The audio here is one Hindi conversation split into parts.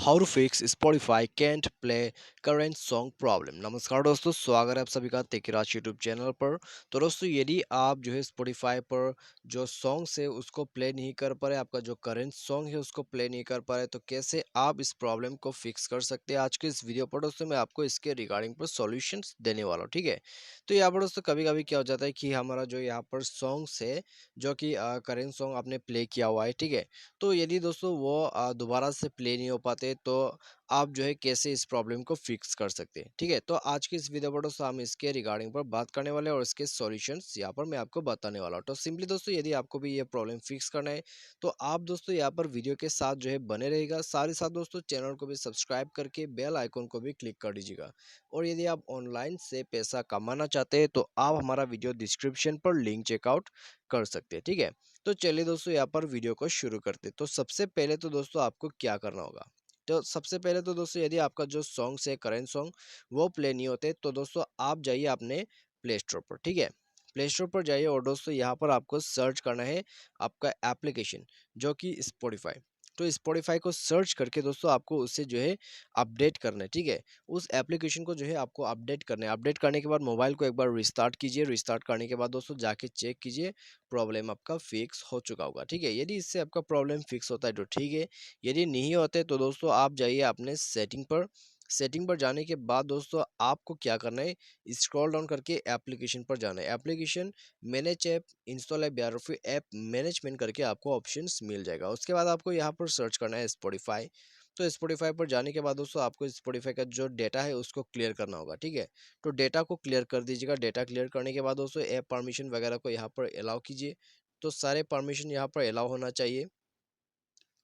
How to fix Spotify can't play current song problem. नमस्कार दोस्तों, स्वागत है आप सभी का तेकिराज यूट्यूब चैनल पर। तो दोस्तों, यदि आप जो है स्पॉटिफाई पर जो सॉन्ग्स है उसको प्ले नहीं कर पा रहे, आपका जो करेंट सॉन्ग है उसको प्ले नहीं कर पा रहे, तो कैसे आप इस प्रॉब्लम को फिक्स कर सकते हैं। आज के इस वीडियो पर दोस्तों मैं आपको इसके रिगार्डिंग पर सॉल्यूशंस देने वाला हूँ, ठीक है। तो यहाँ पर दोस्तों कभी कभी क्या हो जाता है कि हमारा जो यहाँ पर सॉन्ग्स है, जो कि करेंट सॉन्ग आपने प्ले किया हुआ है, ठीक है। तो यदि दोस्तों वो दोबारा से प्ले नहीं हो पाते, तो आप जो है कैसे इस प्रॉब्लम को फिक्स कर सकते हैं, ठीक है। तो आज की इस वीडियो पर दोस्तों हम इसके रिगार्डिंग पर बात करने वाले हैं और इसके सॉल्यूशंस यहाँ पर मैं आपको बताने वाला हूँ। तो सिंपली दोस्तों, यदि आपको भी ये प्रॉब्लम फिक्स करना है तो आप दोस्तों यहाँ पर वीडियो के साथ जो है बने रहेगा। साथ ही साथ दोस्तों चैनल को भी सब्सक्राइब करके बेल आइकन को भी क्लिक कर दीजिएगा। और यदि आप ऑनलाइन से पैसा कमाना चाहते हैं तो आप हमारा वीडियो डिस्क्रिप्शन पर लिंक चेकआउट कर सकते हैं, ठीक है। तो चलिए दोस्तों यहाँ पर वीडियो को शुरू करते हैं। तो सबसे पहले तो दोस्तों आपको क्या करना होगा, तो सबसे पहले तो दोस्तों यदि आपका जो सॉन्ग्स है करेंट सॉन्ग वो प्ले नहीं होते, तो दोस्तों आप जाइए अपने प्ले स्टोर पर, ठीक है। प्ले स्टोर पर जाइए और दोस्तों यहाँ पर आपको सर्च करना है आपका एप्लीकेशन, जो कि स्पॉटिफाई। तो स्पॉटिफाई को सर्च करके दोस्तों आपको उससे जो है अपडेट करना है, ठीक है। उस एप्लीकेशन को जो है आपको अपडेट करना है। अपडेट करने के बाद मोबाइल को एक बार रिस्टार्ट कीजिए। रिस्टार्ट करने के बाद दोस्तों जाके चेक कीजिए, प्रॉब्लम आपका फिक्स हो चुका होगा, ठीक है। यदि इससे आपका प्रॉब्लम फिक्स होता है तो ठीक है, यदि नहीं होते तो दोस्तों आप जाइए अपने सेटिंग पर। सेटिंग पर जाने के बाद दोस्तों आपको क्या करना है, स्क्रॉल डाउन करके एप्लीकेशन पर जाना है। Application manage app install app या फिर ऐप मैनेजमेंट करके आपको ऑप्शंस मिल जाएगा। उसके बाद आपको यहाँ पर सर्च करना है स्पॉटिफाई। तो स्पॉटिफाई पर जाने के बाद दोस्तों आपको स्पॉटिफाई का जो डेटा है उसको क्लियर करना होगा, ठीक है। तो डेटा को क्लियर कर दीजिएगा। डेटा क्लियर करने के बाद दोस्तों ऐप परमिशन वगैरह को यहाँ पर अलाउ कीजिए। तो सारे परमिशन यहाँ पर अलाउ होना चाहिए।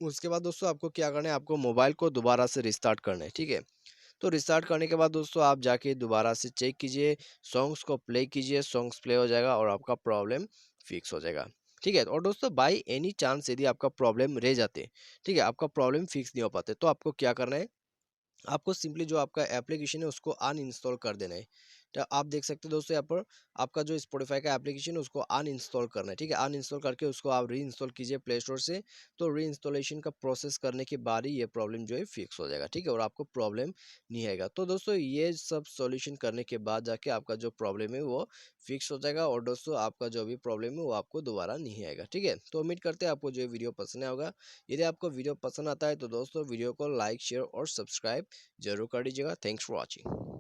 उसके बाद दोस्तों आपको क्या करना है, आपको मोबाइल को दोबारा से रिस्टार्ट करना है, ठीक है। तो रिस्टार्ट करने के बाद दोस्तों आप जाके दोबारा से चेक कीजिए, सॉन्ग्स को प्ले कीजिए, सॉन्ग्स प्ले हो जाएगा और आपका प्रॉब्लम फिक्स हो जाएगा, ठीक है। और दोस्तों बाई एनी चांस यदि आपका प्रॉब्लम रह जाते, ठीक है, आपका प्रॉब्लम फिक्स नहीं हो पाते, तो आपको क्या करना है, आपको सिंपली जो आपका एप्लीकेशन है उसको अनइंस्टॉल कर देना है। तो आप देख सकते हैं दोस्तों यहाँ पर आपका जो स्पॉटिफाई का एप्लीकेशन है उसको अनइंस्टॉल करना है, ठीक है। अनइंस्टॉल करके उसको आप री इंस्टॉल कीजिए प्ले स्टोर से। तो री इंस्टॉलेशन का प्रोसेस करने के बाद ही ये प्रॉब्लम जो है फिक्स हो जाएगा, ठीक है, और आपको प्रॉब्लम नहीं आएगा। तो दोस्तों ये सब सॉल्यूशन करने के बाद जाके आपका जो प्रॉब्लम है वो फिक्स हो जाएगा और दोस्तों आपका जो भी प्रॉब्लम है वो आपको दोबारा नहीं आएगा, ठीक है। तो उम्मीद करते हैं आपको जो वीडियो पसंद आया होगा। यदि आपको वीडियो पसंद आता है तो दोस्तों वीडियो को लाइक शेयर और सब्सक्राइब जरूर कर दीजिएगा। Thanks for watching.